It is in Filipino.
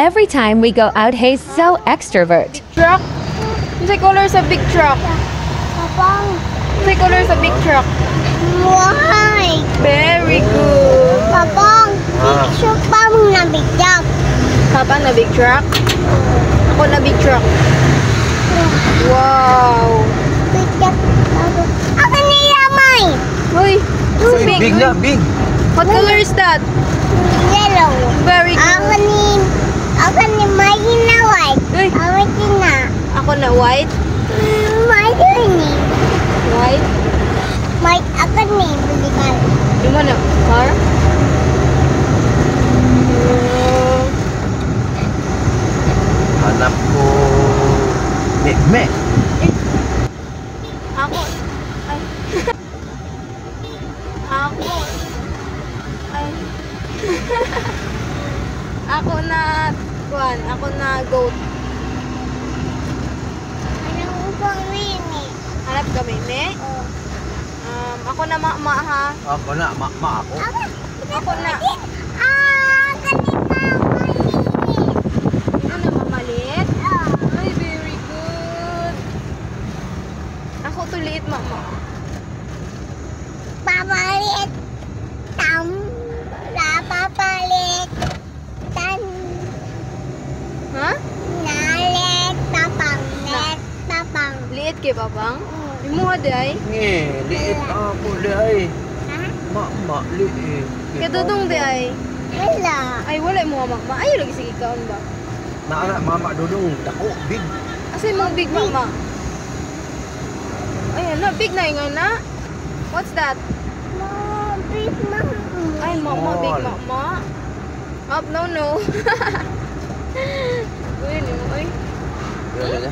Every time we go out, he's so extrovert. Truck? Unsay color sa big truck? Papang. Unsay color sa big truck? White. Very good. Papang. Picture pa mo na bigyan. Papa na big truck? Ako na big truck. Wow. Bigyan. Ako nila may. Uy, so big. Big na, big. What color is that? Yellow. Very good. Ako ni may na white. Uy, Ako na. ako na white. May ni. White? May ako ni bigyan. Di mo na, car? Hanap ko... Me. Ako. Ay. Ako. Ay. Ako na, kuan, ako na goat. Anong pamini? Hanap kami, ne? Oh. Ako na ma ha. Ako na, ma ako. Ako na. Kanina mali. Ito na mamalit. Ay, very good. Ako to liit, mama. Papalit. Papalit. Ha? Nalet. Papang. Liit kay babang? Imuha day. Liit ako, day. Ma, liit. Kadudong day. Wala. Ay, wala mo mama. Ayaw lagi sige kaon ba? Naana, mama, dudong. Dako, big. Asa mo big mama? Ayan na, big na yung na. What's that? Big mama. Ay, mama, big Small. mama. Up, no. Uy, ano mo, uy. Yun,